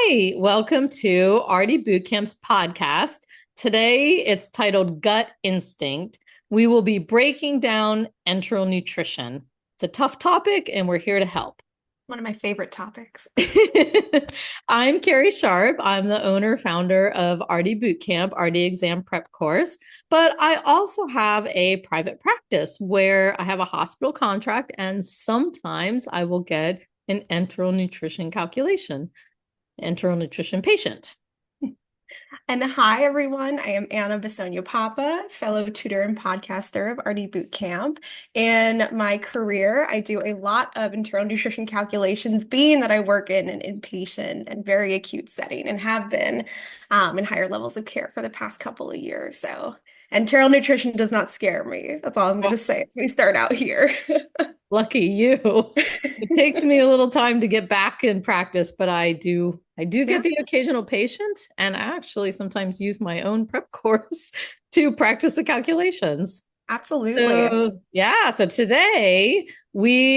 Hi, welcome to RD Bootcamp's podcast. Today it's titled Gut Instinct. We will be breaking down enteral nutrition. It's a tough topic and we're here to help. One of my favorite topics. I'm Kari Sharp. I'm the owner, founder of RD Bootcamp, RD Exam Prep Course, but I also have a private practice where I have a hospital contract and sometimes I will get an enteral nutrition calculation. Enteral nutrition patient. And hi, everyone. I am Anna Bisogno-Papa, fellow tutor and podcaster of RD Bootcamp. In my career, I do a lot of enteral nutrition calculations, being that I work in an inpatient and very acute setting and have been in higher levels of care for the past couple of years. So enteral nutrition does not scare me. That's all I'm going to say as we start out here. Lucky you. It takes me a little time to get back in practice, but I do Yeah, get the occasional patient and I actually sometimes use my own prep course to practice the calculations. absolutely. So today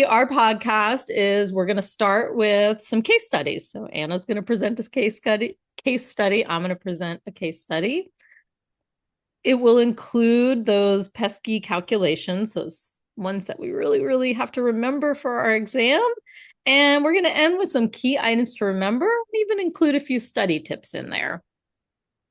our podcast is we're going to start with some case studies. So Anna's going to present this case study. I'm going to present a case study. It will include those pesky calculations, those ones that we really, really have to remember for our exam. And we're going to end with some key items to remember, even include a few study tips in there.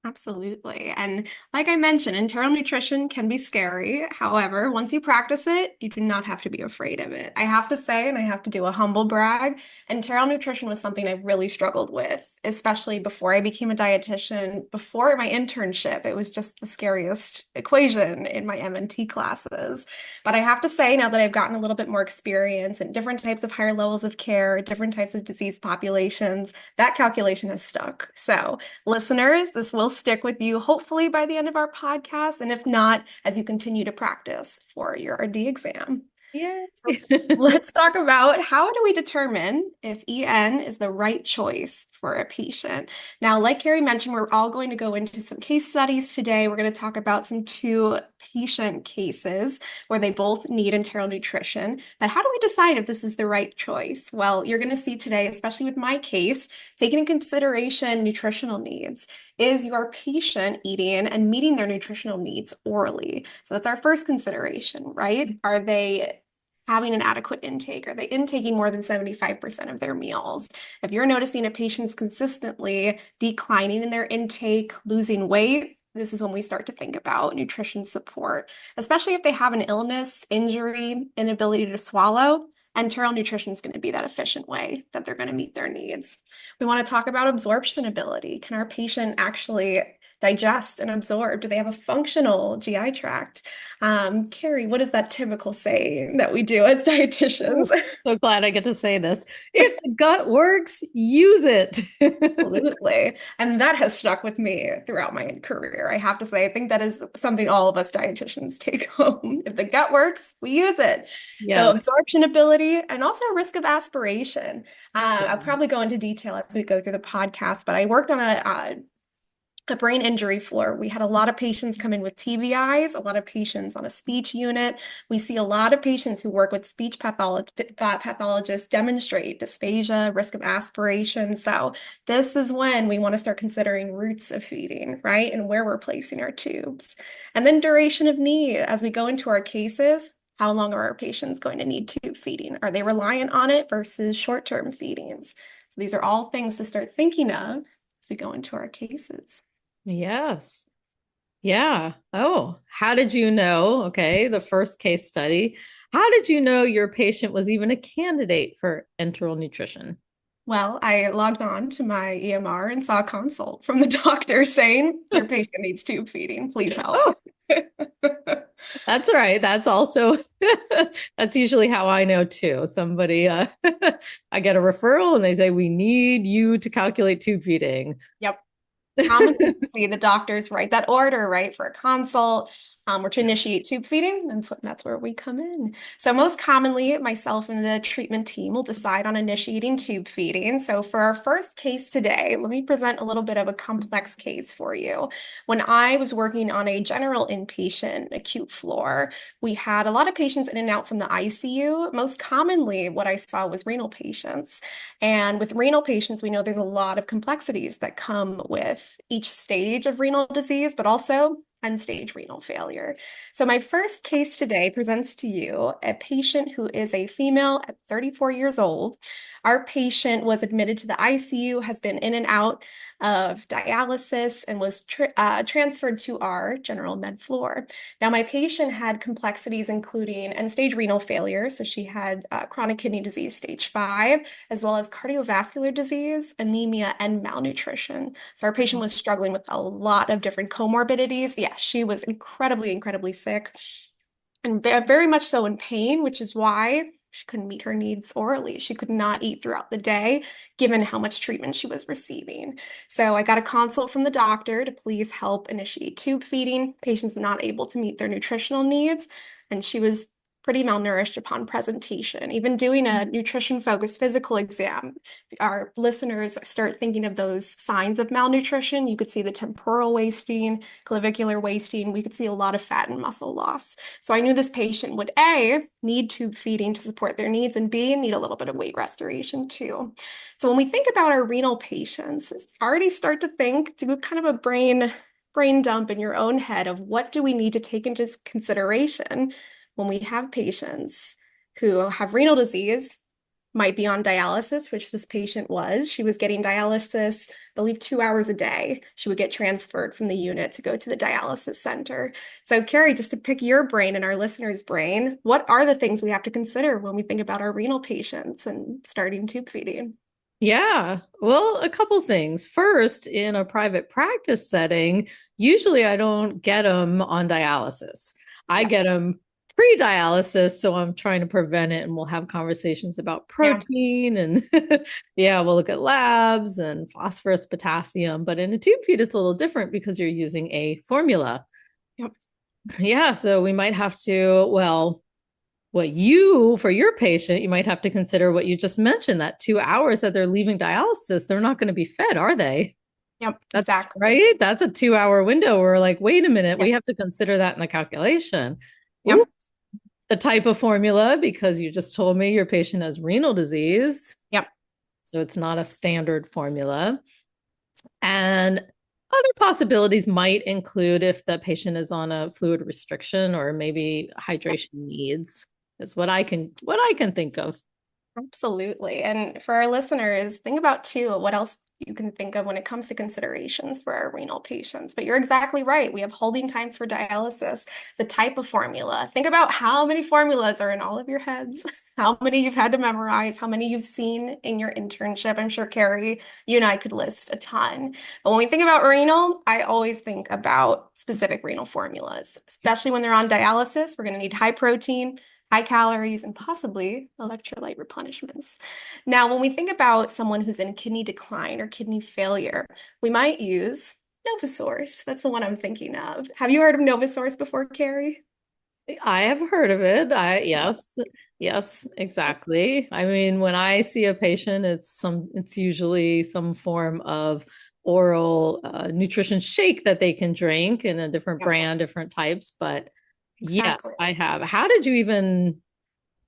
Absolutely. And like I mentioned, enteral nutrition can be scary. However, once you practice it, you do not have to be afraid of it. I have to say, and I have to do a humble brag, enteral nutrition was something I really struggled with, especially before I became a dietitian, before my internship. It was just the scariest equation in my MNT classes. But I have to say, now that I've gotten a little bit more experience in different types of higher levels of care, different types of disease populations, that calculation has stuck. So, listeners, this will stick with you hopefully by the end of our podcast, and if not, as you continue to practice for your RD exam. Yes. So let's talk about how do we determine if EN is the right choice for a patient. Now, like Kari mentioned, we're all going to go into some case studies today. We're going to talk about some two patient cases where they both need enteral nutrition. But how do we decide if this is the right choice? Well, you're going to see today, especially with my case, taking into consideration nutritional needs. Is your patient eating and meeting their nutritional needs orally? So that's our first consideration, right? Are they having an adequate intake? Are they intaking more than 75% of their meals? If you're noticing a patient's consistently declining in their intake, losing weight, this is when we start to think about nutrition support, especially if they have an illness, injury, inability to swallow. Enteral nutrition is going to be that efficient way that they're going to meet their needs. We want to talk about absorption ability. Can our patient actually digest and absorb? Do they have a functional GI tract? Kari, what is that typical saying that we do as dietitians? Oh, so glad I get to say this. If the gut works, use it. Absolutely. And that has stuck with me throughout my career. I have to say, I think that is something all of us dietitians take home. If the gut works, we use it. So Yes. absorption ability and also risk of aspiration. I'll probably go into detail as we go through the podcast, but I worked on a brain injury floor. We had a lot of patients come in with TBIs, a lot of patients on a speech unit. We see a lot of patients who work with speech pathologists demonstrate dysphagia, risk of aspiration. So this is when we want to start considering routes of feeding, right? And where we're placing our tubes. And then duration of need. As we go into our cases, how long are our patients going to need tube feeding? Are they reliant on it versus short-term feedings? So these are all things to start thinking of as we go into our cases. Yes. Yeah. Oh, how did you know? Okay, the first case study. How did you know your patient was even a candidate for enteral nutrition? Well, I logged on to my EMR and saw a consult from the doctor saying, your patient needs tube feeding. Please help. Oh, that's right. That's also that's usually how I know too. Somebody I get a referral and they say we need you to calculate tube feeding. Yep. Commonly, the doctors write that order, right, for a consult. Or to initiate tube feeding. That's where we come in. So most commonly, myself and the treatment team will decide on initiating tube feeding. So for our first case today, let me present a little bit of a complex case for you. When I was working on a general inpatient acute floor, we had a lot of patients in and out from the ICU. Most commonly, what I saw was renal patients. And with renal patients, we know there's a lot of complexities that come with each stage of renal disease, but also end-stage renal failure. So my first case today presents to you a patient who is a female at 34 years old. Our patient was admitted to the ICU, has been in and out of dialysis, and was transferred to our general med floor. Now, my patient had complexities including end-stage renal failure. So she had chronic kidney disease stage 5, as well as cardiovascular disease, anemia, and malnutrition. So our patient was struggling with a lot of different comorbidities. Yeah, she was incredibly, incredibly sick and very much so in pain, which is why she couldn't meet her needs orally. She could not eat throughout the day, given how much treatment she was receiving. So I got a consult from the doctor to please help initiate tube feeding. Patient's not able to meet their nutritional needs, and she was pretty malnourished upon presentation. Even doing a nutrition-focused physical exam, our listeners start thinking of those signs of malnutrition. You could see the temporal wasting, clavicular wasting. We could see a lot of fat and muscle loss. So I knew this patient would A, need tube feeding to support their needs, and B, need a little bit of weight restoration too. So when we think about our renal patients, already start to think, do kind of a brain dump in your own head of what do we need to take into consideration when we have patients who have renal disease, might be on dialysis, which this patient was. She was getting dialysis, I believe, 2 hours a day. She would get transferred from the unit to go to the dialysis center. So, Kari, just to pick your brain and our listeners' brain, what are the things we have to consider when we think about our renal patients and starting tube feeding? Yeah, well, a couple things. First, in a private practice setting, usually I don't get them on dialysis. I get Yes. them pre-dialysis, so I'm trying to prevent it, and we'll have conversations about Yeah. protein and yeah, we'll look at labs and phosphorus, potassium. But in a tube feed, it's a little different because you're using a formula. Yep. Yeah, so we might have to, well, for your patient, you might have to consider what you just mentioned, that 2 hours that they're leaving dialysis, they're not going to be fed, are they? Yep. That's Exactly. right. That's a 2 hour window. We're like, wait a minute, we Yep. have to consider that in the calculation. Ooh, Yep. the type of formula, because you just told me your patient has renal disease. Yep. So it's not a standard formula. And other possibilities might include if the patient is on a fluid restriction or maybe hydration needs, is what I can think of. Absolutely. And for our listeners, think about too what else you can think of when it comes to considerations for our renal patients. But you're exactly right. We have holding times for dialysis, the type of formula. Think about how many formulas are in all of your heads, how many you've had to memorize, how many you've seen in your internship. I'm sure, Kari, you and I could list a ton. But when we think about renal, I always think about specific renal formulas, especially when they're on dialysis. We're going to need high protein, high calories, and possibly electrolyte replenishments. Now, when we think about someone who's in kidney decline or kidney failure, we might use Novosource. That's the one I'm thinking of. Have you heard of Novosource before, Kari? I have heard of it. Yes, exactly. I mean, when I see a patient, it's usually some form of oral nutrition shake that they can drink in a different Yep, brand, different types. But yes, exactly. I have. How did you even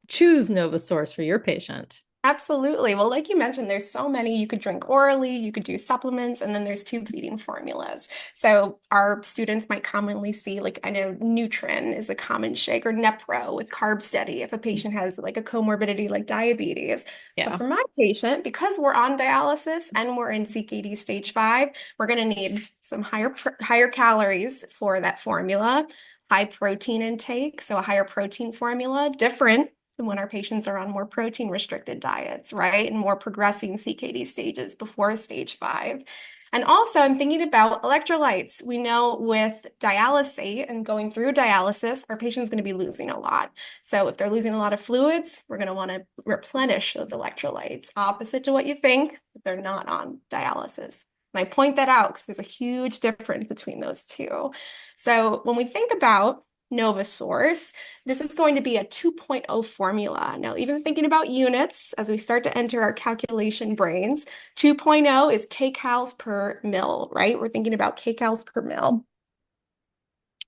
choose NovaSource for your patient? Absolutely. Well, like you mentioned, there's so many you could drink orally, you could do supplements, and then there's tube feeding formulas. So our students might commonly see, like I know Nutrin is a common shake, or Nepro with Carb Steady if a patient has like a comorbidity like diabetes. But Yeah. for my patient, because we're on dialysis and we're in CKD stage 5, we're going to need some higher calories for that formula, high protein intake, so a higher protein formula, different than when our patients are on more protein restricted diets, right? And more progressing CKD stages before stage 5. And also, I'm thinking about electrolytes. We know with dialysate and going through dialysis, our patient's going to be losing a lot. So if they're losing a lot of fluids, we're going to want to replenish those electrolytes, opposite to what you think if they're not on dialysis. And I point that out because there's a huge difference between those two. So when we think about Nova source. This is going to be a 2.0 formula. Now, even thinking about units as we start to enter our calculation brains, 2.0 is kcals per mil, right? We're thinking about kcals per mil.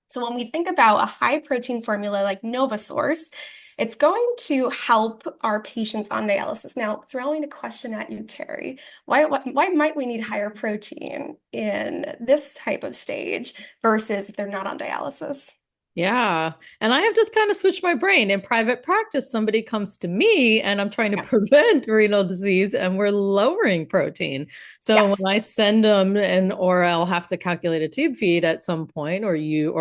So when we think about a high protein formula like Nova Source, it's going to help our patients on dialysis. Now, throwing a question at you, Kari, why might we need higher protein in this type of stage versus if they're not on dialysis? Yeah. And I have just kind of switched my brain. In private practice, somebody comes to me and I'm trying to Yeah. prevent renal disease and we're lowering protein. So Yes. when I send them or I'll have to calculate a tube feed at some point or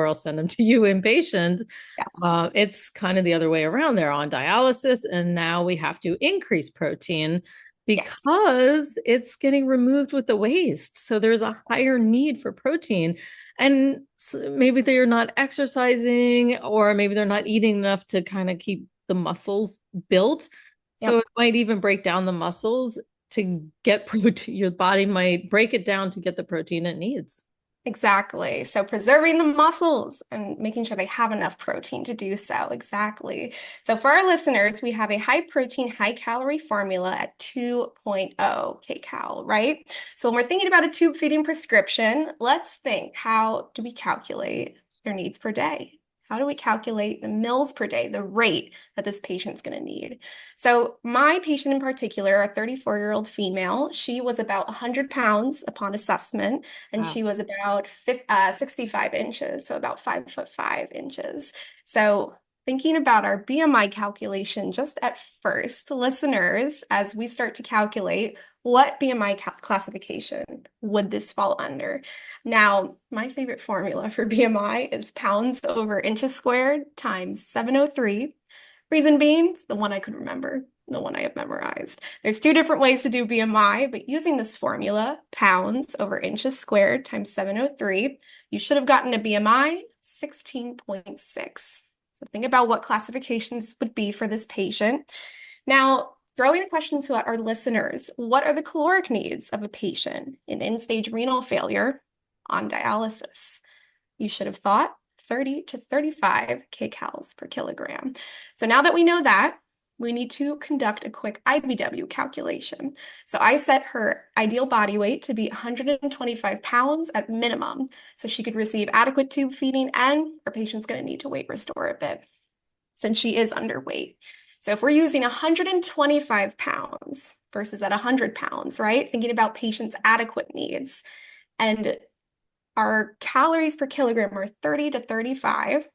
I'll send them to you inpatient. Yes. It's kind of the other way around. They're on dialysis and now we have to increase protein Yes. because it's getting removed with the waste. So there's a higher need for protein. And maybe they're not exercising, or maybe they're not eating enough to kind of keep the muscles built. So Yep. it might even break down the muscles to get protein. Your body might break it down to get the protein it needs. Exactly. So preserving the muscles and making sure they have enough protein to do so. Exactly. So for our listeners, we have a high protein, high calorie formula at 2.0 kcal, right? So when we're thinking about a tube feeding prescription, let's think, how do we calculate their needs per day? How do we calculate the mils per day, the rate that this patient's going to need? So my patient in particular, a 34-year-old female, she was about 100 pounds upon assessment, and Wow. she was about 65 inches, so about 5'5" So thinking about our BMI calculation just at first, listeners, as we start to calculate, what BMI classification would this fall under? Now, my favorite formula for BMI is pounds over inches squared times 703. Reason being, it's the one I could remember, the one I have memorized. There's two different ways to do BMI, but using this formula, pounds over inches squared times 703, you should have gotten a BMI 16.6. So think about what classifications would be for this patient. Now, throwing a question to our listeners, what are the caloric needs of a patient in end-stage renal failure on dialysis? You should have thought 30 to 35 kcals per kilogram. So now that we know that, we need to conduct a quick IBW calculation. So I set her ideal body weight to be 125 pounds at minimum, so she could receive adequate tube feeding, and our patient's going to need to weight restore a bit since she is underweight. So if we're using 125 pounds versus at 100 pounds, right? Thinking about patients' adequate needs, and our calories per kilogram are 30 to 35.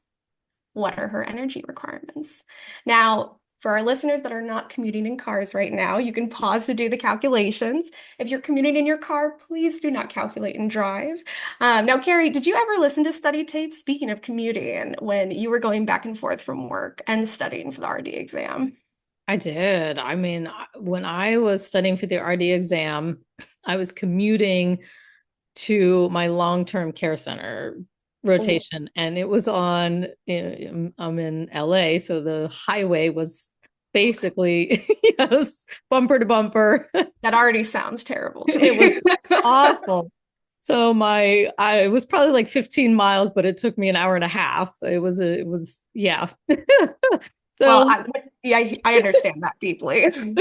What are her energy requirements? Now, for our listeners that are not commuting in cars right now, you can pause to do the calculations. If you're commuting in your car, please do not calculate and drive. Now, Kari, did you ever listen to study tapes, speaking of commuting, when you were going back and forth from work and studying for the RD exam? I did. I mean, when I was studying for the RD exam, I was commuting to my long-term care center Oh, rotation, and it was I'm in LA, so the highway was okay. basically yes, bumper to bumper. That already sounds terrible to It was me. awful. So I it was probably like 15 miles, but it took me an hour and a half. It was yeah. Well, So yeah, I understand that deeply. yes,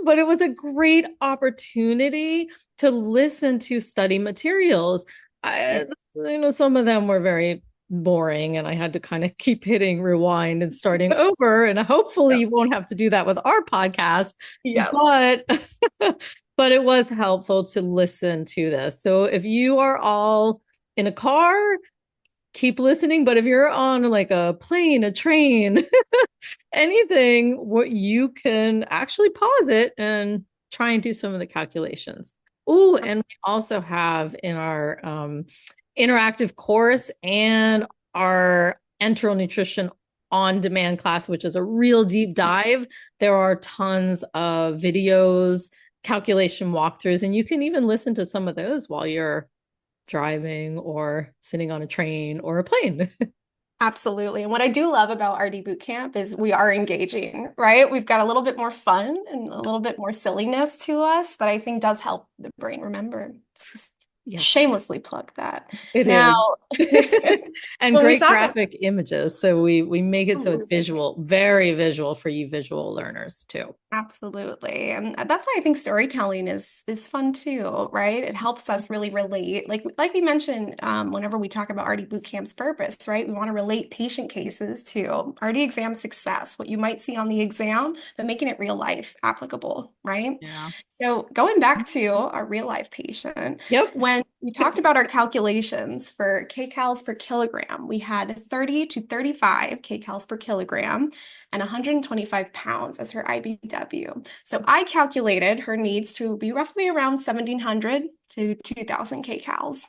but it was a great opportunity to listen to study materials. Yeah. I, some of them were very boring, and I had to kind of keep hitting rewind and starting over. And hopefully, you Yes. won't have to do that with our podcast. Yes. But but it was helpful to listen to this. So if you are all in a car, keep listening. But if you're on like a plane, a train, anything, what you can actually pause it and try and do some of the calculations. Oh, and we also have in our interactive course and our enteral nutrition on demand class, which is a real deep dive. There are tons of videos, calculation walkthroughs, and you can even listen to some of those while you're driving or sitting on a train or a plane. Absolutely. And what I do love about RD Boot Camp is we are engaging, right? We've got a little bit more fun and a little bit more silliness to us that I think does help the brain remember. Yes, Shamelessly plug that. it Now, is. And when we great talk graphic images. So we make it so it's absolutely. visual, very visual for you visual learners too. Absolutely. And that's why I think storytelling is fun too, right? It helps us really relate. Like we mentioned, whenever we talk about RD boot camp's purpose, right? We want to relate patient cases to RD exam success, what you might see on the exam, but making it real life applicable, right? Yeah. So going back to our real life patient, Yep. when we talked about our calculations for kcals per kilogram, we had 30 to 35 kcals per kilogram and 125 pounds as her IBW. So I calculated her needs to be roughly around 1,700 to 2,000 kcals.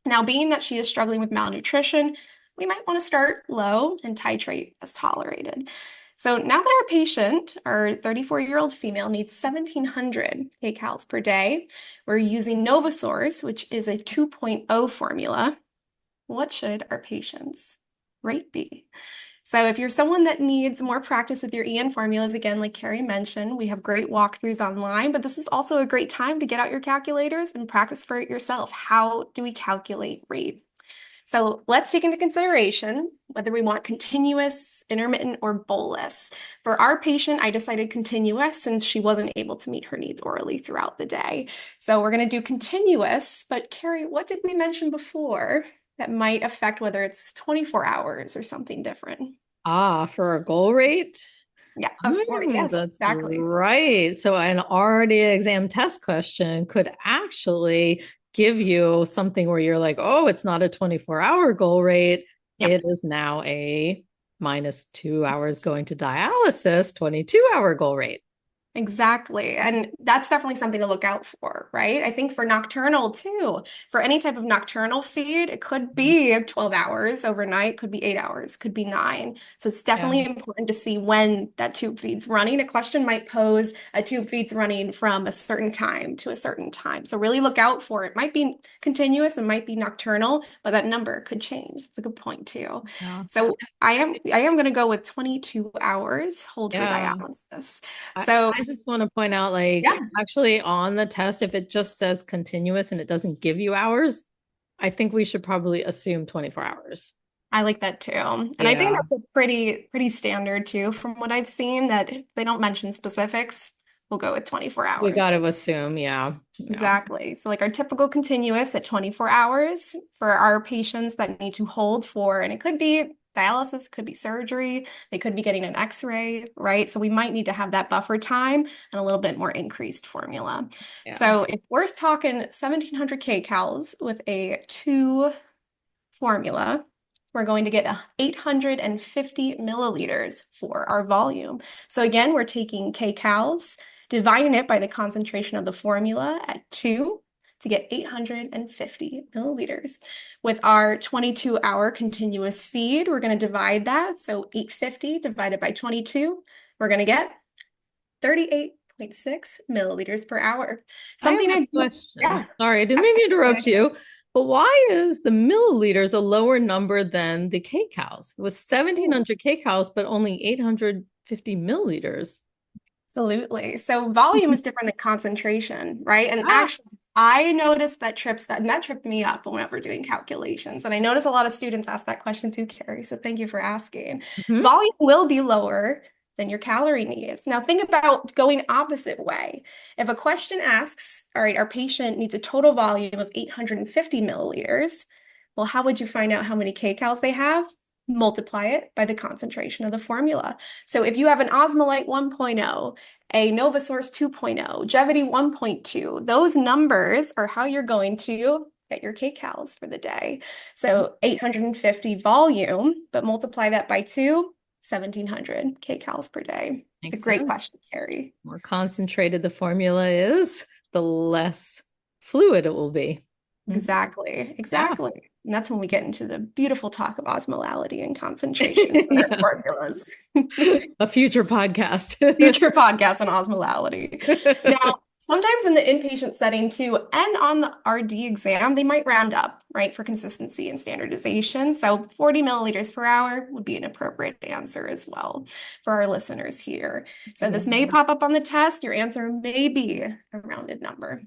Now, being that she is struggling with malnutrition, we might want to start low and titrate as tolerated. So now that our patient, our 34-year-old female, needs 1,700 kcals per day, we're using NovaSource, which is a 2.0 formula. What should our patient's rate be? So if you're someone that needs more practice with your EN formulas, again, like Kari mentioned, we have great walkthroughs online, but this is also a great time to get out your calculators and practice for it yourself. How do we calculate rate? So let's take into consideration whether we want continuous, intermittent, or bolus. For our patient, I decided continuous since she wasn't able to meet her needs orally throughout the day. So we're going to do continuous, but Kari, what did we mention before that might affect whether it's 24 hours or something different? Ah, for a goal rate? Yeah, of course. Yes, That's exactly. right. So an RD exam test question could actually give you something where you're like, oh, it's not a 24-hour goal rate. Yep. It is now a minus 2 hours going to dialysis, 22-hour goal rate. Exactly. And that's definitely something to look out for, right? I think for nocturnal too, for any type of nocturnal feed, it could be 12 hours overnight, could be 8 hours, could be 9. So it's Yeah. definitely important to see when that tube feed's running. A question might pose a tube feed's running from a certain time to a certain time. So really look out for it. Might be continuous, it might be nocturnal, but that number could change. It's a good point too. Yeah. So I am going to go with 22 hours hold for Yeah. dialysis. I, So I just want to point out, like, yeah, actually on the test, if it just says continuous and it doesn't give you hours, I think we should probably assume 24 hours. I like that too. And I think Yeah. that's a pretty standard too from what I've seen that if they don't mention specifics, we'll go with 24 We got hours. to assume. Yeah. Yeah. Exactly. So like our typical continuous at 24 hours for our patients that need to hold for, and it could be dialysis, could be surgery, they could be getting an x-ray, right? So we might need to have that buffer time and a little bit more increased formula. Yeah. So if we're talking 1,700 kcals with a 2 formula, we're going to get 850 milliliters for our volume. So again, we're taking kcals, dividing it by the concentration of the formula at 2 to get 850 milliliters. With our 22-hour continuous feed, we're going to divide that. So 850 divided by 22, we're going to get 38.6 milliliters per hour. I have Something a I do, question. yeah, Sorry, I didn't mean to interrupt you, but why is the milliliters a lower number than the kcals? It was absolutely. 1,700 kcals, but only 850 milliliters. Absolutely. So volume is different than concentration, right? And Ah. actually, I noticed that tripped me up whenever doing calculations. And I notice a lot of students ask that question too, Carrie. So thank you for asking. Mhm. Volume will be lower than your calorie needs. Now think about going opposite way. If a question asks, all right, our patient needs a total volume of 850 milliliters, well, how would you find out how many kcals they have? Multiply it by the concentration of the formula. So if you have an Osmolite 1.0, a NovaSource 2.0, Gevity 1.2, those numbers are how you're going to get your kcals for the day. So 850 volume, but multiply that by 2, 1,700 kcals per day. It's a Makes great sense. question, Carrie. More concentrated the formula is, the less fluid it will be. Mhm. Exactly, Yeah. exactly. And that's when we get into the beautiful talk of osmolality and concentration for our Yes. formulas. A future podcast. Future podcast on osmolality. Now, sometimes in the inpatient setting too, and on the RD exam, they might round up, right, for consistency and standardization. So 40 milliliters per hour would be an appropriate answer as well for our listeners here. So this may pop up on the test. Your answer may be a rounded number.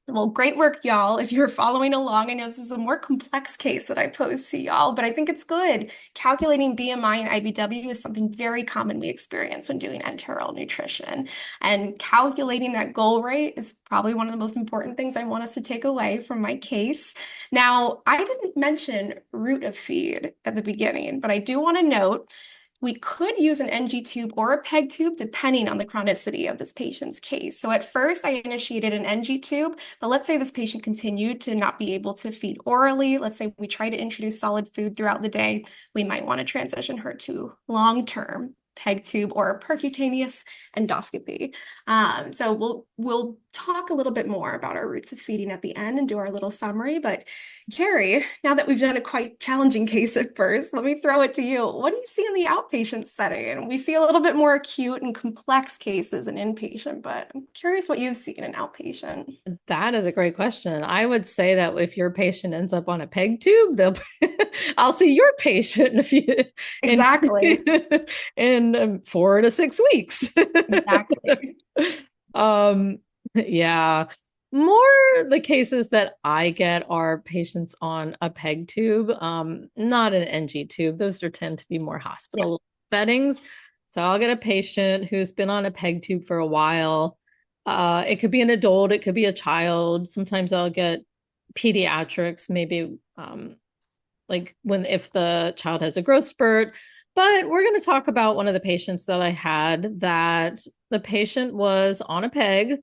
Well, great work, y'all. If you're following along, I know this is a more complex case that I posed to y'all, but I think it's good. Calculating BMI and IBW is something very common we experience when doing enteral nutrition. And calculating that goal rate is probably one of the most important things I want us to take away from my case. Now, I didn't mention route of feed at the beginning, but I do want to note we could use an NG tube or a PEG tube depending on the chronicity of this patient's case. So at first I initiated an NG tube, but let's say this patient continued to not be able to feed orally. Let's say we try to introduce solid food throughout the day. We might want to transition her to long-term PEG tube or percutaneous endoscopy. So we'll talk a little bit more about our routes of feeding at the end and do our little summary. But Kari, now that we've done a quite challenging case at first, let me throw it to you. What do you see in the outpatient setting? We see a little bit more acute and complex cases in inpatient, but I'm curious what you've seen in outpatient. That is a great question. I would say that if your patient ends up on a peg tube, they'll I'll see your patient in a few in Exactly. in 4 to 6 weeks. Exactly. Um, yeah. More the cases that I get are patients on a peg tube, not an NG tube. Those tend to be more Yeah. hospital settings. So I'll get a patient who's been on a peg tube for a while. It could be an adult, it could be a child. Sometimes I'll get pediatrics, maybe like if the child has a growth spurt. But we're going to talk about one of the patients that I had that the patient was on a peg.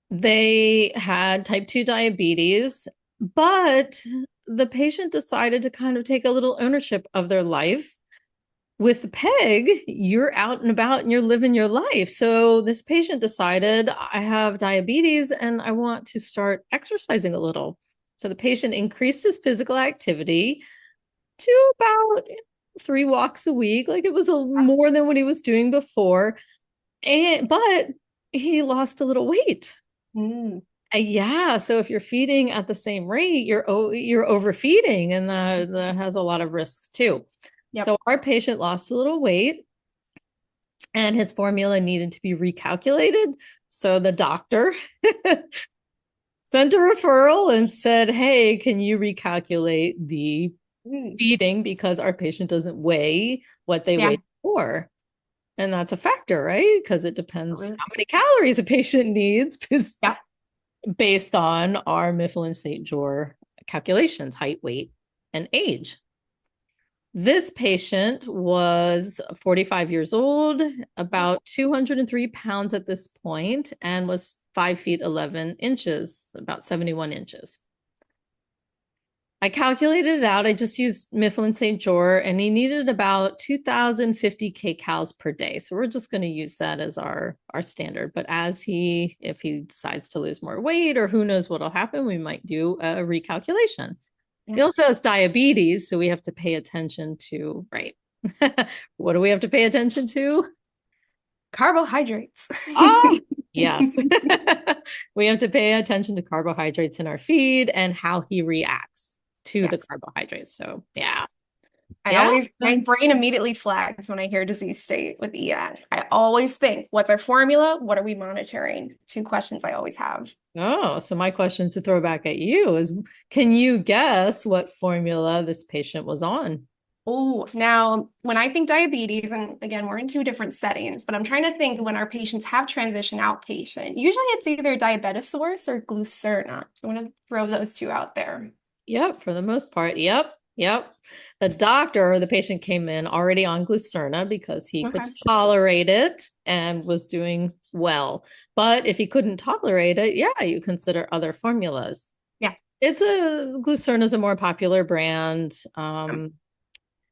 They had type 2 diabetes, but the patient decided to kind of take a little ownership of their life. With the PEG, you're out and about and you're living your life. So this patient decided, I have diabetes and I want to start exercising a little. So the patient increased his physical activity to about 3 walks a week. Like it was more than what he was doing before. But he lost a little weight. Mm. Yeah, so if you're feeding at the same rate, you're overfeeding, and that has a lot of risks too. Yep. So our patient lost a little weight, and his formula needed to be recalculated. So the doctor sent a referral and said, "Hey, can you recalculate the feeding because our patient doesn't weigh what they Yeah. weigh before?" And that's a factor, right? Because it depends how many calories a patient needs, because Yeah. based on our Mifflin-St. Jean calculations, height, weight, and age. This patient was 45 years old, about 203 pounds at this point, and was 5 feet 11 inches, about 71 inches. I calculated it out. I just used Mifflin-St. Jean, and he needed about 2,050 kcals per day. So we're just going to use that as our standard. But if he decides to lose more weight or who knows what'll happen, we might do a recalculation. Yeah. He also has diabetes, so we have to pay attention to, right? What do we have to pay attention to? Carbohydrates. Oh, yes. We have to pay attention to carbohydrates in our feed and how he reacts to the carbohydrates. So yeah. My brain immediately flags when I hear disease state with EN. I always think, what's our formula? What are we monitoring? Two questions I always have. Oh, so my question to throw back at you is, can you guess what formula this patient was on? Oh, now when I think diabetes, and again, we're in two different settings, but I'm trying to think when our patients have transition outpatient, usually it's either diabetosource or Glucerna. So I'm going to throw those two out there. Yep, for the most part. Yep. The doctor or the patient came in already on Glucerna because he could tolerate it and was doing well. But if he couldn't tolerate it, yeah, you consider other formulas. Yeah. Glucerna is a more popular brand.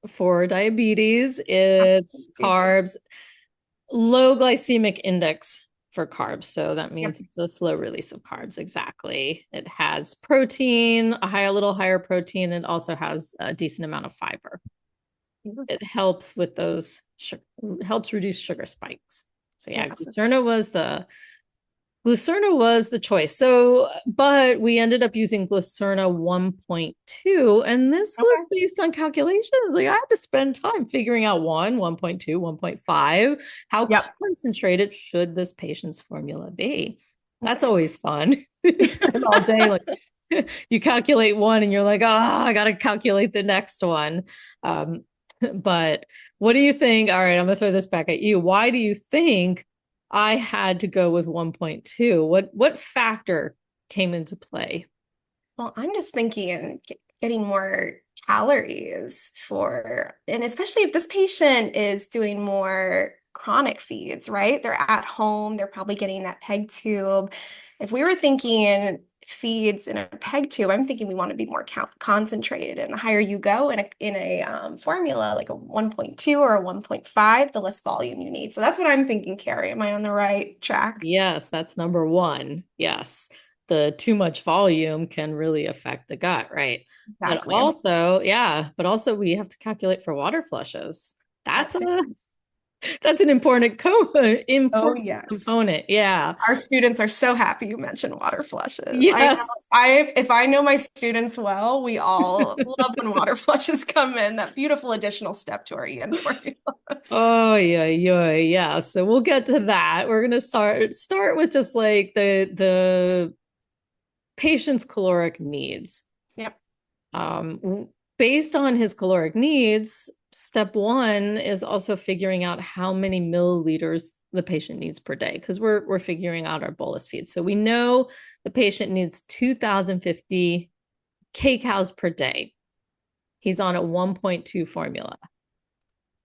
For diabetes, it's carbs, low glycemic index for carbs. So that means it's a slow release of carbs. Exactly. It has protein, a little higher protein. It also has a decent amount of fiber. It helps with helps reduce sugar spikes. So yeah, Glucerna was the choice. So, but we ended up using Glucerna 1.2, and this was based on calculations. Like I had to spend time figuring out 1.2, 1.5. How concentrated should this patient's formula be? That's always fun. You spend all day like you calculate one and you're like, oh, I got to calculate the next one. Um, but what do you think? All right, I'm gonna throw this back at you. Why do you think I had to go with 1.2? What factor came into play? Well, I'm just thinking getting more calories for, and especially if this patient is doing more chronic feeds, right? They're at home, they're probably getting that peg tube. If we were thinking feeds in a peg tube, I'm thinking we want to be more concentrated. And the higher you go in a formula, like a 1.2 or a 1.5, the less volume you need. So that's what I'm thinking, Carrie. Am I on the right track? Yes, that's number one. Yes. The too much volume can really affect the gut, right? But Exactly. also, yeah, but also we have to calculate for water flushes. That's That's it. a that's an Oh, important yes. component. Yeah. Our students are so happy you mentioned water flushes. I know Yes. if I know my students well, we all love when water flushes come in, that beautiful additional step to our EN formula. Oh yeah, yeah, yeah. So we'll get to that. We're gonna start with just like the patient's caloric needs. Yep. Based on his caloric needs, step one is also figuring out how many milliliters the patient needs per day because we're figuring out our bolus feeds. So we know the patient needs 2,050 kcals per day. He's on a 1.2 formula.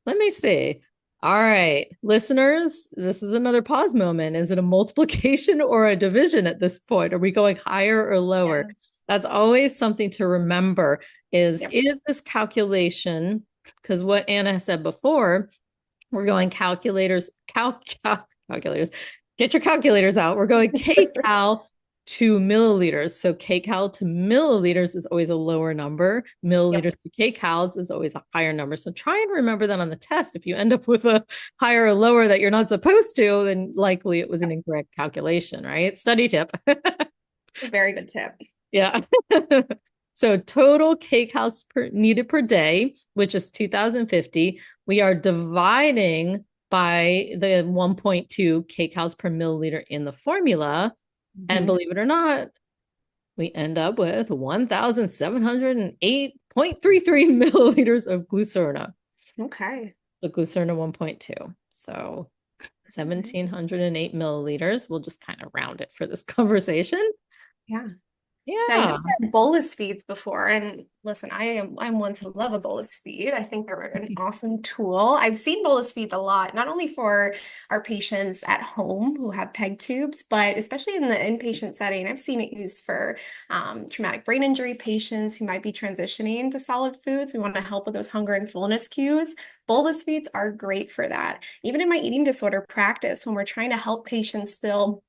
Let me see. All right, listeners, this is another pause moment. Is it a multiplication or a division at this point? Are we going higher or lower? Yes. That's always something to remember Yep. is this calculation, because what Anna said before, we're going calculators. Get your calculators out. We're going kcal to milliliters. So kcal to milliliters is always a lower number. Yep. Milliliters to kcals is always a higher number. So try and remember that on the test. If you end up with a higher or lower that you're not supposed to, then likely it was an incorrect calculation, right? Study tip. Very good tip. Yeah. So total kcals needed per day, which is 2,050. We are dividing by the 1.2 kcals per milliliter in the formula. And Mhm. believe it or not, we end up with 1,708.33 milliliters of glucerna, Okay. the glucerna 1.2. So Okay. 1,708 milliliters. We'll just kind of round it for this conversation. Yeah. Now you Yeah. said bolus feeds before, and listen, I'm one to love a bolus feed. I think they're an awesome tool. I've seen bolus feeds a lot, not only for our patients at home who have peg tubes, but especially in the inpatient setting. I've seen it used for traumatic brain injury patients who might be transitioning to solid foods. We want to help with those hunger and fullness cues. Bolus feeds are great for that. Even in my eating disorder practice, when we're trying to help patients still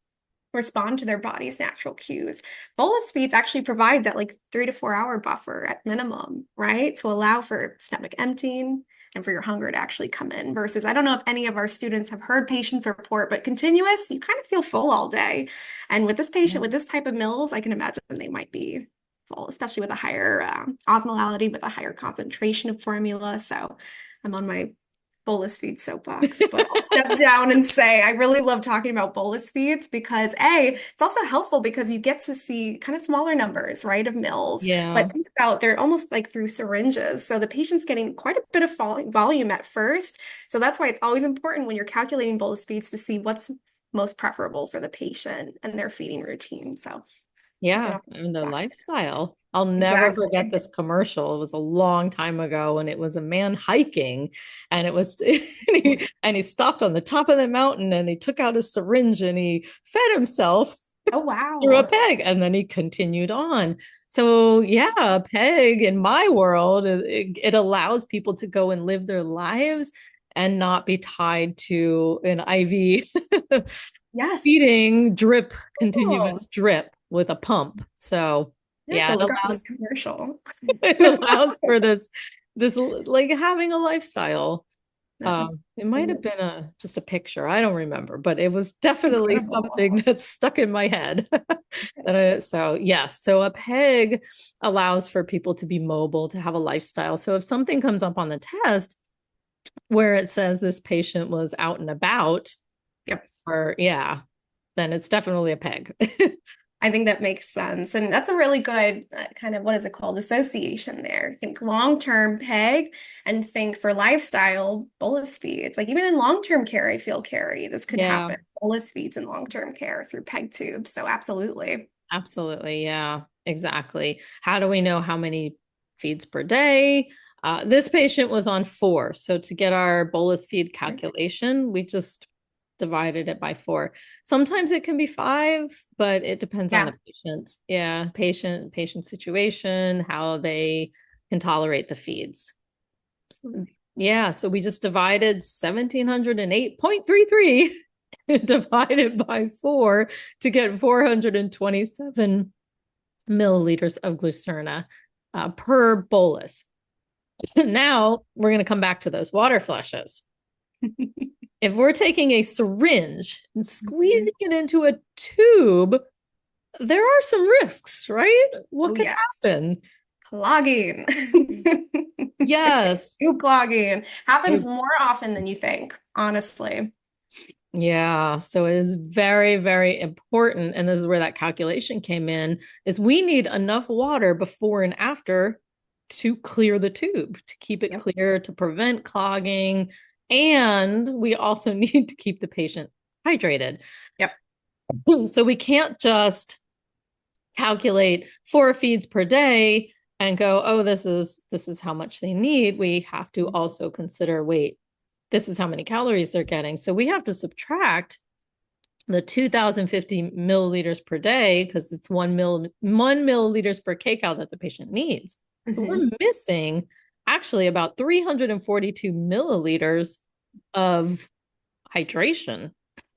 respond to their body's natural cues. Bolus feeds actually provide that like 3 to 4 hour buffer at minimum, right? To allow for stomach emptying and for your hunger to actually come in. Versus, I don't know if any of our students have heard patients report, but continuous, you kind of feel full all day. And with this patient, with this type of meals, I can imagine they might be full, especially with a higher osmolality, with a higher concentration of formula. So I'm on my bolus feed soapbox, but I'll step down and say I really love talking about bolus feeds because it's also helpful because you get to see kind of smaller numbers, right, of mils. Yeah. But think about they're almost like through syringes. So the patient's getting quite a bit of volume at first. So that's why it's always important when you're calculating bolus feeds to see what's most preferable for the patient and their feeding routine. So check it Yeah, out. and the lifestyle. I'll never forget Exactly. this commercial. It was a long time ago, and it was a man hiking, and it was and he stopped on the top of the mountain, and he took out a syringe and he fed himself Oh, through a wow. peg, and then he continued on. So yeah, a peg in my world, it allows people to go and live their lives and not be tied to an IV Yes. feeding drip, Oh, continuous drip with a pump. So I have yeah, to look up this commercial. it allows for this like having a lifestyle. It might have been a just a picture. I don't remember, but it was definitely something Incredible. that stuck in my head. So yes, so a peg allows for people to be mobile, to have a lifestyle. So if something comes up on the test where it says this patient was out and about, Yep. or yeah, then it's definitely a peg. I think that makes sense. And that's a really good kind of, what is it called? Association there. Think long-term PEG and think for lifestyle bolus feeds. Like even in long-term care, I feel, Kari, this could Yeah, happen. Bolus feeds in long-term care through PEG tubes. So absolutely. absolutely. Yeah, exactly. How do we know how many feeds per day? This patient was on 4. So to get our bolus feed calculation, we just divided it by 4. Sometimes it can be 5, but it depends on Yeah. the patient. Yeah, patient situation, how they can tolerate the feeds. Absolutely. Yeah, so we just divided 1708.33 divided by 4 to get 427 milliliters of glucerna per bolus. Now we're going to come back to those water flushes. If we're taking a syringe and squeezing it into a tube, there are some risks, right? What Oh, could yes. happen? Clogging. Yes. Tube clogging happens more often than you think, honestly. Yeah, so it is very, very important. And this is where that calculation came in, is we need enough water before and after to clear the tube, to keep it Yep. clear, to prevent clogging. And we also need to keep the patient hydrated. Yep. So we can't just calculate 4 feeds per day and go, oh, this is how much they need. We have to also consider, wait, this is how many calories they're getting. So we have to subtract the 2050 milliliters per day because it's 1 milliliters per kcal that the patient needs. So we're missing actually about 342 milliliters of hydration.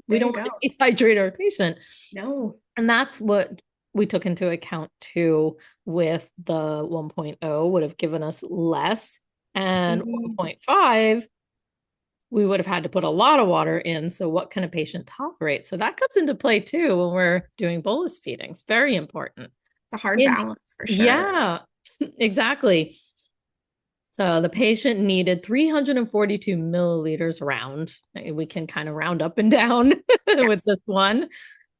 We There you don't want go. to dehydrate our patient. No. And that's what we took into account too with the 1.0 would have given us less, and Mhm. 1.5 we would have had to put a lot of water in. So what can a patient tolerate? So that comes into play too when we're doing bolus feedings. Very important. It's a hard And balance for sure. yeah, exactly. So the patient needed 342 milliliters around. We can kind of round up and down with Yes. this one,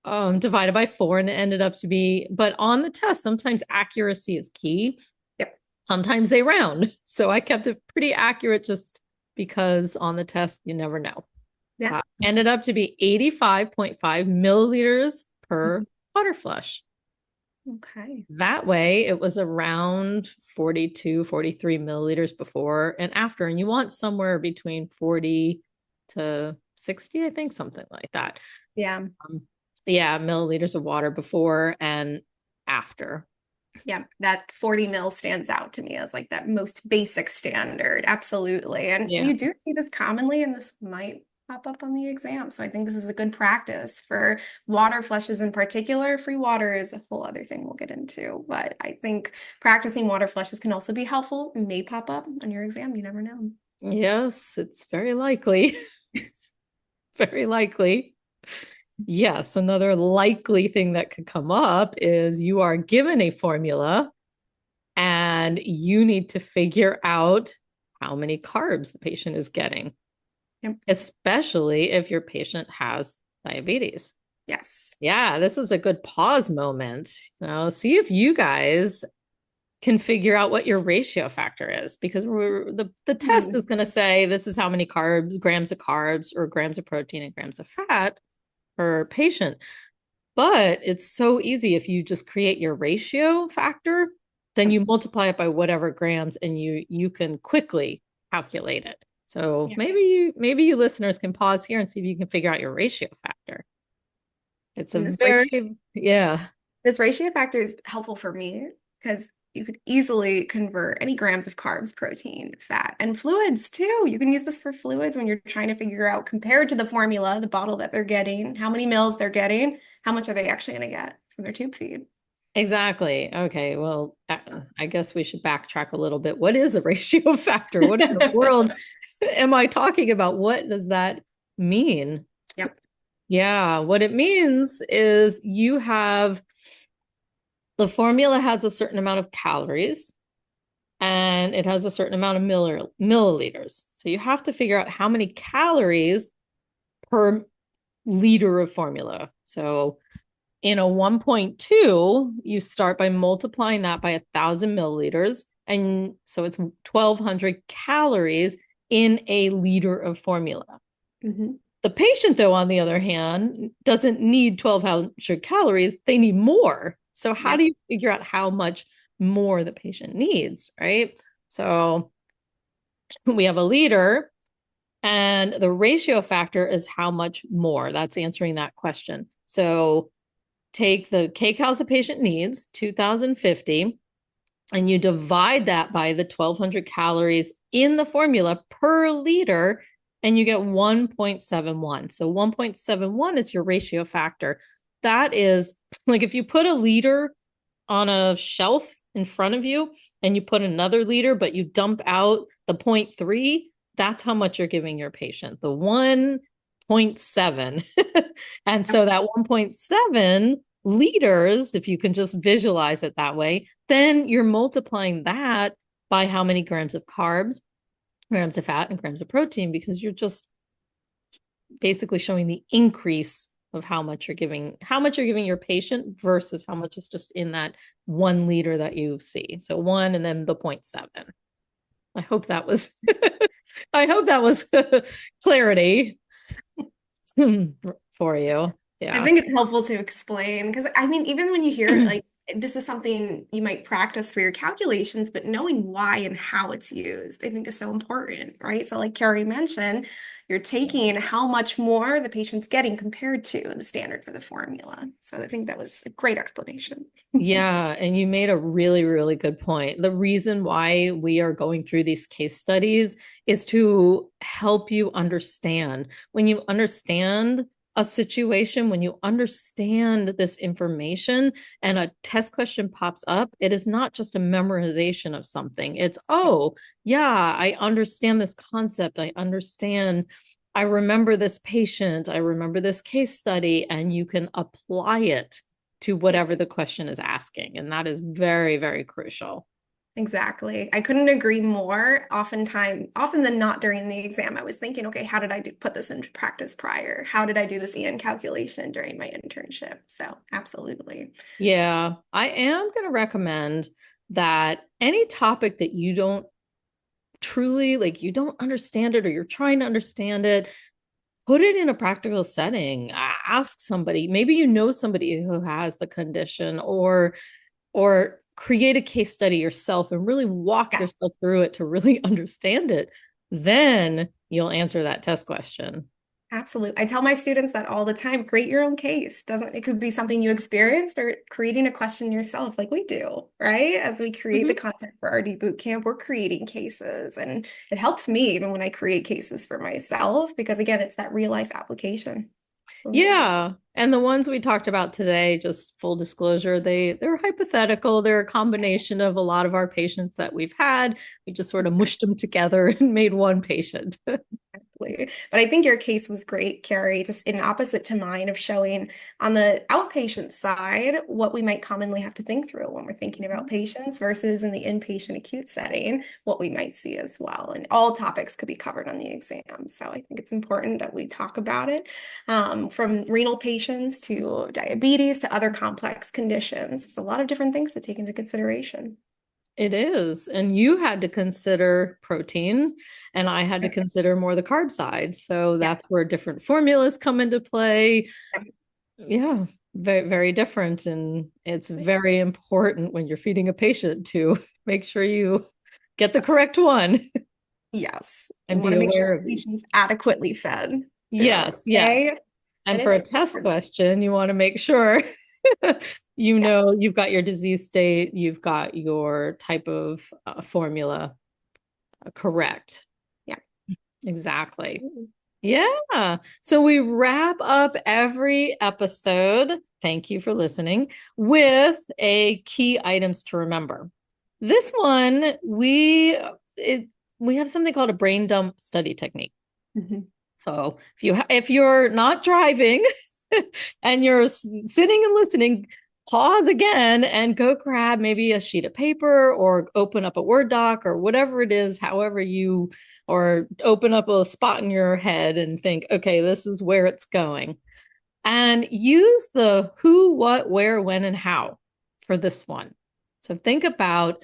divided by 4, and it ended up to be, but on the test, sometimes accuracy is key. Yep. Sometimes they round. So I kept it pretty accurate just because on the test, you never know. Yeah. Ended up to be 85.5 milliliters per water flush. Okay. That way, it was around 42, 43 milliliters before and after. And you want somewhere between 40 to 60, I think, something like that. Yeah. Yeah, milliliters of water before and after. Yeah. That 40 mil stands out to me as like that most basic standard. Absolutely. And Yeah. you do see this commonly, and this might pop up on the exam. So I think this is a good practice for water flushes in particular. Free water is a whole other thing we'll get into. But I think practicing water flushes can also be helpful. It may pop up on your exam. You never know. Yes, it's very likely. Very likely. Yes, another likely thing that could come up is you are given a formula and you need to figure out how many carbs the patient is getting, Yep. especially if your patient has diabetes. Yes. Yeah, this is a good pause moment. See if you guys can figure out what your ratio factor is, because the test is going to say this is how many carbs, grams of carbs or grams of protein and grams of fat per patient. But it's so easy if you just create your ratio factor, then you multiply it by whatever grams and you can quickly calculate it. So Yeah. maybe you listeners can pause here and see if you can figure out your ratio factor. It's a And very, yeah. this ratio factor is helpful for me because you could easily convert any grams of carbs, protein, fat, and fluids too. You can use this for fluids when you're trying to figure out, compared to the formula, the bottle that they're getting, how many mils they're getting, how much are they actually going to get from their tube feed. Exactly. Okay. Well, I guess we should backtrack a little bit. What is a ratio factor? What in the world am I talking about? What does that mean? Yep. Yeah. What it means is the formula has a certain amount of calories and it has a certain amount of milliliters. So you have to figure out how many calories per liter of formula. So in a 1.2, you start by multiplying that by 1,000 milliliters. And so it's 1,200 calories in a liter of formula. Mm-hmm. The patient, though, on the other hand, doesn't need 1,200 calories. They need more. So how Yeah. do you figure out how much more the patient needs, right? So we have a liter, and the ratio factor is how much more. That's answering that question. So take the kcals the patient needs, 2,050, and you divide that by the 1,200 calories in the formula per liter, and you get 1.71. So 1.71 is your ratio factor. That is like if you put a liter on a shelf in front of you and you put another liter, but you dump out the 0.3, that's how much you're giving your patient, the 1.7. And so that 1.7 liters, if you can just visualize it that way, then you're multiplying that by how many grams of carbs, grams of fat, and grams of protein, because you're just basically showing the increase of how much you're giving your patient versus how much is just in that 1 liter that you see. So 1 and then the 0.7. I hope that was I hope that was clarity for you. I Yeah. think it's helpful to explain because I mean, even when you hear like this is something you might practice for your calculations, but knowing why and how it's used, I think is so important, right? So, like Kari mentioned, you're taking how much more the patient's getting compared to the standard for the formula. So, I think that was a great explanation. Yeah, and you made a really, really good point. The reason why we are going through these case studies is to help you understand. When you understand a situation, when you understand this information and a test question pops up, it is not just a memorization of something. It's, oh, yeah, I understand this concept. I remember this patient, I remember this case study, and you can apply it to Yeah. whatever the question is asking. And that is very, very crucial. Exactly. I couldn't agree more. Often than not during the exam, I was thinking, okay, how did put this into practice prior? How did I do this EN calculation during my internship? So, absolutely. Yeah, I am going to recommend that any topic that you don't truly like, you don't understand it or you're trying to understand it, put it in a practical setting. Ask somebody, maybe you know somebody who has the condition, or create a case study yourself and really walk Yes. yourself through it to really understand it. Then you'll answer that test question. Absolutely. I tell my students that all the time. Create your own case. Doesn't it could be something you experienced or creating a question yourself like we do, right? As we create the Mhm. content for RD Bootcamp, we're creating cases. And it helps me even when I create cases for myself because again, it's that real life application. Absolutely. Yeah. And the ones we talked about today, just full disclosure, they're hypothetical. They're a Yes, combination of a lot of our patients that we've had. We just sort of exactly. mushed them together and made one patient. Exactly. But I think your case was great, Carrie, just in opposite to mine of showing on the outpatient side what we might commonly have to think through when we're thinking about patients versus in the inpatient acute setting, what we might see as well. And all topics could be covered on the exam. So I think it's important that we talk about it from renal patients to diabetes to other complex conditions. There's a lot of different things to take into consideration. It is. And you had to consider protein, and I had to consider more the carb side. So Yeah. that's where different formulas come into play. Yeah, very, very different. And it's very important when you're feeding a patient to make sure you get the Yes. correct one Yes. We and want be to make sure aware our of these. patient's adequately fed too. Yes, yes. Okay. And And for it's a test important. question, you want to make sure you Yes. know you've got your disease state, you've got your type of formula correct. Yeah. Exactly. Yeah. So we wrap up every episode. Thank you for listening with a key items to remember. This one, we have something called a brain dump study technique. Mhm. So if you're not driving and you're sitting and listening, pause again and go grab maybe a sheet of paper or open up a Word doc or whatever it is, however you, or open up a spot in your head and think, okay, this is where it's going. And use the who, what, where, when, and how for this one. So think about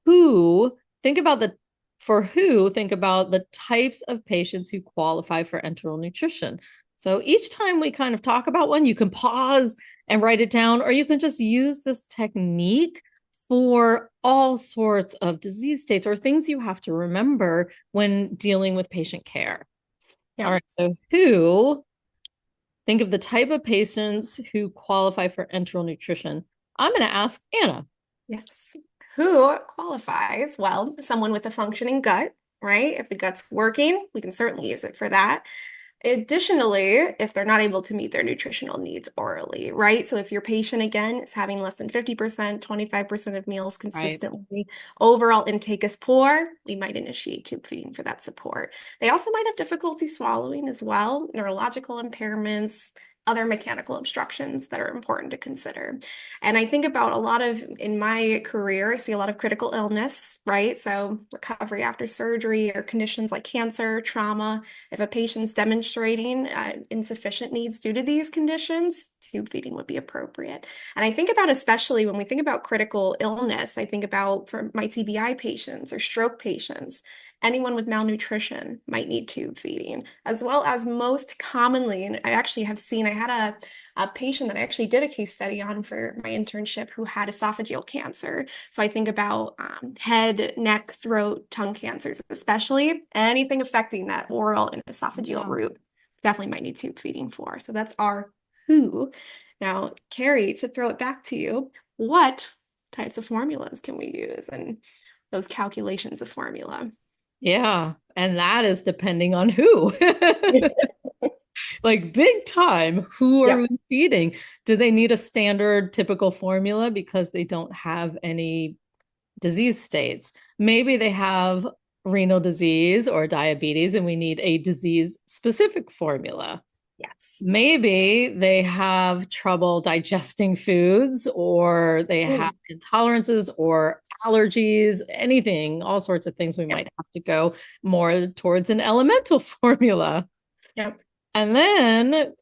who, think about the for who, think about the types of patients who qualify for enteral nutrition. So each time we kind of talk about one, you can pause and write it down, or you can just use this technique for all sorts of disease states or things you have to remember when dealing with patient care. All Yeah. right, so who, think of the type of patients who qualify for enteral nutrition. I'm going to ask Anna. Yes. Who qualifies? Well, someone with a functioning gut, right? If the gut's working, we can certainly use it for that. Additionally, if they're not able to meet their nutritional needs orally, right? So if your patient, again, is having less than 50%, 25% of meals Right. consistently, overall intake is poor, we might initiate tube feeding for that support. They also might have difficulty swallowing as well, neurological impairments, other mechanical obstructions that are important to consider. And I think about a lot of, in my career, I see a lot of critical illness, right? So recovery after surgery or conditions like cancer, trauma. If a patient's demonstrating insufficient needs due to these conditions, tube feeding would be appropriate. And I think about, especially when we think about critical illness, I think about for my TBI patients or stroke patients, anyone with malnutrition might need tube feeding, as well as most commonly, and I actually have seen, I had a patient that I actually did a case study on for my internship who had esophageal cancer. So I think about head, neck, throat, tongue cancers, especially anything affecting that oral and esophageal Yeah. route. Definitely might need tube feeding for. So that's our who. Now, Kari, to throw it back to you, what types of formulas can we use and those calculations of formula? Yeah. And that is depending on who. Like big time, who are Yep. we feeding? Do they need a standard typical formula because they don't have any disease states? Maybe they have renal disease or diabetes and we need a disease specific formula. Yes. Maybe they have trouble digesting foods or they have Mm. intolerances or allergies, anything, all sorts of things. We Yep. might have to go more towards an elemental formula. Yep. And then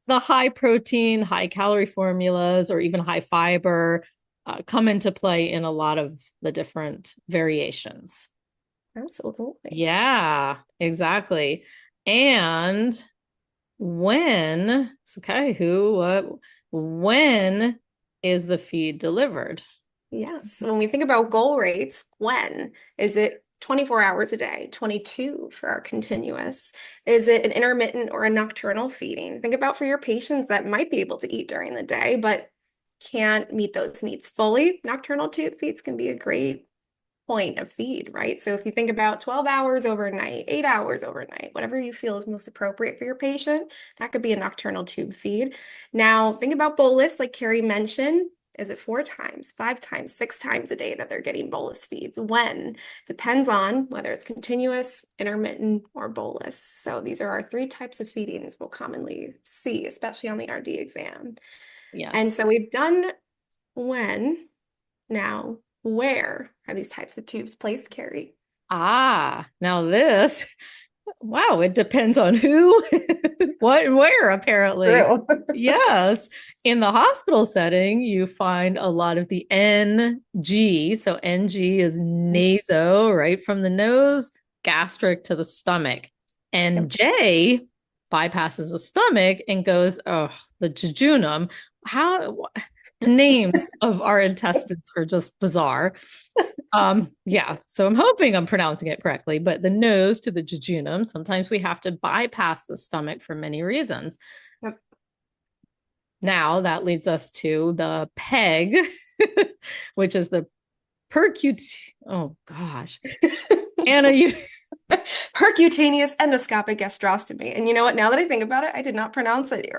the high protein, high calorie formulas, or even high fiber come into play in a lot of the different variations. Absolutely. Yeah, exactly. And when, okay, who, what, when is the feed delivered? Yes. When we think about goal rates, when is it 24 hours a day, 22 for our continuous? Is it an intermittent or a nocturnal feeding? Think about for your patients that might be able to eat during the day, but can't meet those needs fully. Nocturnal tube feeds can be a great point of feed, right? So if you think about 12 hours overnight, 8 hours overnight, whatever you feel is most appropriate for your patient, that could be a nocturnal tube feed. Now, think about bolus, like Kari mentioned. Is it 4 times, 5 times, 6 times a day that they're getting bolus feeds? When? Depends on whether it's continuous, intermittent, or bolus. So these are our three types of feedings we'll commonly see, especially on the RD exam. And Yes. so we've done when. Now, where are these types of tubes placed, Kari? Ah, now this, wow, it depends on who, what, and where, apparently. True. Yes. In the hospital setting, you find a lot of the NG. So NG is naso, right from the nose, gastric to the stomach. Yep. NJ bypasses the stomach and goes, oh, the jejunum. How the names of our intestines are just bizarre. Yeah, so I'm hoping I'm pronouncing it correctly, but the nose to the jejunum, sometimes we have to bypass the stomach for many reasons. Yep. Now that leads us to the PEG, which is the percut. Oh gosh, Anna, you. Percutaneous endoscopic gastrostomy. And you know what? Now that I think about it, I did not pronounce it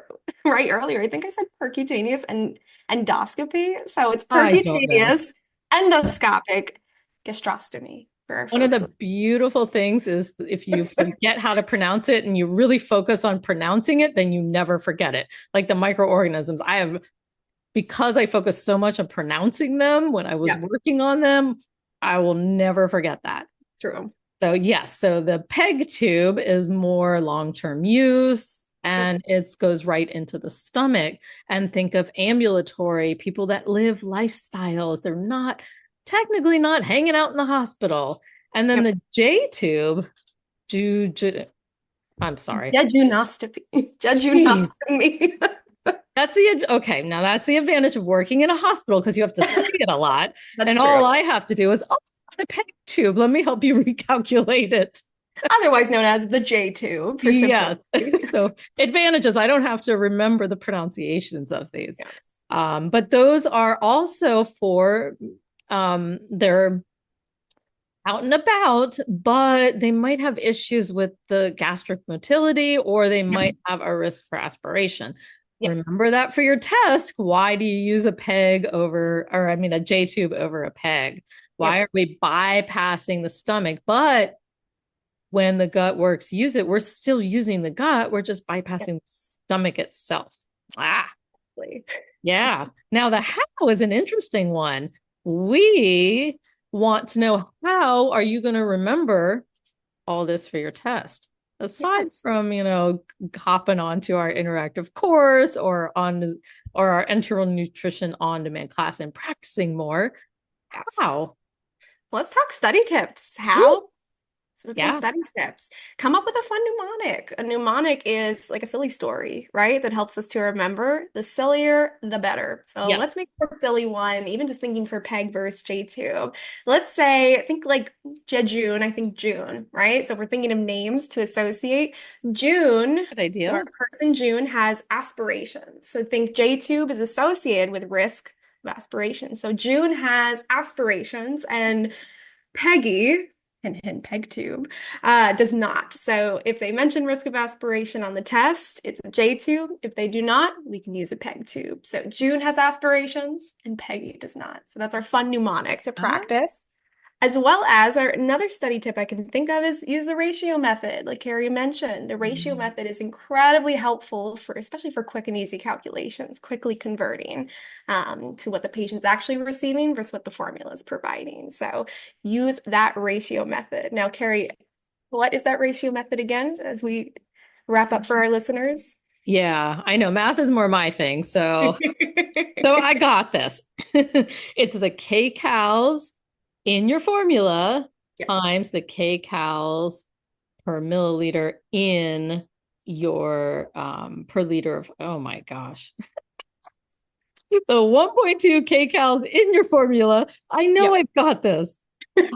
right earlier. I think I said percutaneous and endoscopy. So it's I don't know. percutaneous endoscopic gastrostomy for our One of folks. the beautiful things is if you forget how to pronounce it and you really focus on pronouncing it, then you never forget it. Like the microorganisms, I have because I focused so much on pronouncing them when I was Yeah, working on them, I will never forget that. true. So, yes, so the PEG tube is more long term use. and it goes right into the stomach. And think of ambulatory people that live lifestyles. They're not technically not hanging out in the hospital. And then Yep. the J tube, I'm sorry. Jejunostomy. Jeez. Jejunostomy. Now that's the advantage of working in a hospital because you have to say it a lot. That's And true. all I have to do is, oh, a peg tube. Let me help you recalculate it. Otherwise known as the J tube for Yeah. simplicity. So advantages, I don't have to remember the pronunciations of these. Yes. But those are also for they're out and about, but they might have issues with the gastric motility or they Yep. might have a risk for aspiration. Yep. Remember that for your test. Why do you use a peg over, or I mean, a J tube over a peg? Why Yep. are we bypassing the stomach? But when the gut works, use it. We're still using the gut. We're just Yep. bypassing the stomach itself. Ah, Exactly. yeah. Now, the how is an interesting one. We want to know how are you going to remember all this for your test? Aside Yes. from, hopping onto our interactive course or our enteral nutrition on-demand class and practicing more. Yes. How? Let's talk study tips. Woo, How? With some yeah. study tips. Come up with a fun mnemonic. A mnemonic is like a silly story, right? That helps us to remember. The sillier, the better. So Yes. let's make a silly one, even just thinking for peg versus J-tube. Let's say, I think like Jejune, I think June, right? So if we're thinking of names to associate, June, Good so idea. our person June has aspirations. So think J-tube is associated with risk of aspiration. So June has aspirations and Peggy, hint, peg tube, does not. So if they mention risk of aspiration on the test, it's a J tube. If they do not, we can use a peg tube. So June has aspirations and Peggy does not. So that's our fun mnemonic to Ah, practice. As well as another study tip I can think of is use the ratio method, like Kari mentioned. The ratio mm. method is incredibly helpful for, especially for quick and easy calculations, quickly converting to what the patient's actually receiving versus what the formula is providing. So use that ratio method. Now, Kari, what is that ratio method again, as we wrap up for our listeners? Yeah, I know math is more my thing. So I got this. It's the kcals in your formula Yeah. times the kcals per milliliter in your per liter of, oh my gosh. The 1.2 kcals in your formula. I know Yep. I've got this.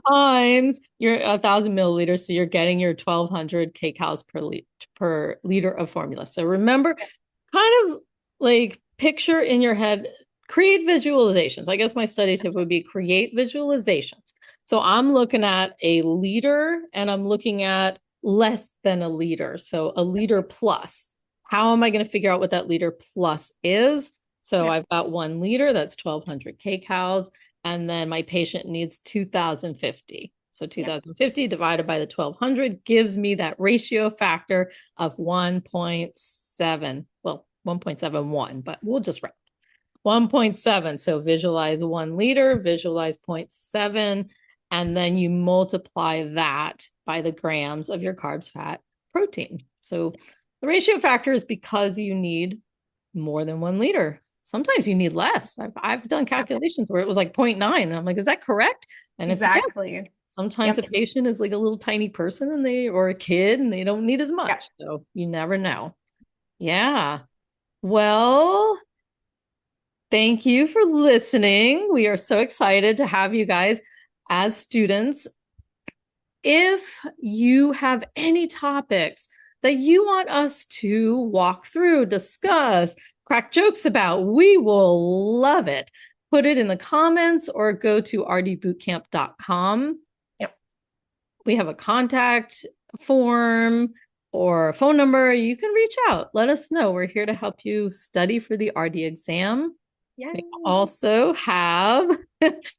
Times your 1,000 milliliters. So you're getting your 1,200 kcals per liter of formula. So remember, kind of like picture in your head, create visualizations. I guess my study tip would be create visualizations. So I'm looking at a liter and I'm looking at less than a liter. So a liter plus. How am I going to figure out what that liter plus is? So Yep. I've got 1 liter, that's 1,200 kcals. And then my patient needs 2,050. So Yep. 2,050 divided by the 1,200 gives me that ratio factor of 1.7. Well, 1.71, but we'll just write 1.7. So visualize 1 liter, visualize 0.7, and then you multiply that by the grams of your carbs, fat, protein. So the ratio factor is because you need more than 1 liter. Sometimes you need less. I've done calculations where it was like 0.9, and I'm like, is that correct? And it's, yeah. Exactly. Sometimes Yep. a patient is like a little tiny person or a kid and they don't need as Yep. much. So you never know. Yeah. Well, thank you for listening. We are so excited to have you guys as students. If you have any topics that you want us to walk through, discuss, crack jokes about, we will love it. Put it in the comments or go to rdbootcamp.com. Yep. We have a contact form or a phone number. You can reach out. Let us know. We're here to help you study for the RD exam. Yes. We also have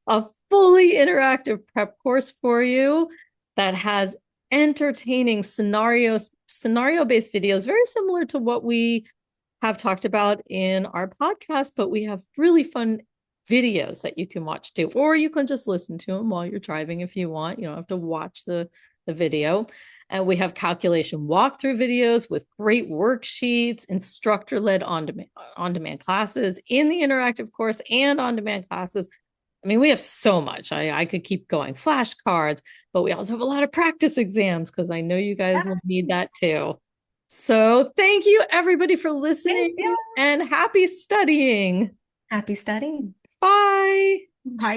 a fully interactive prep course for you that has entertaining scenarios, scenario-based videos, very similar to what we have talked about in our podcast, but we have really fun videos that you can watch too, or you can just listen to them while you're driving if you want. You don't have to watch the video. And we have calculation walkthrough videos with great worksheets, instructor-led on-demand classes in the interactive course and on-demand classes. I mean, we have so much. I could keep going. Flashcards, but we also have a lot of practice exams because I know you guys will need Yes. that too. So thank you everybody for Thank listening you. and happy studying. Happy studying. Bye. Bye.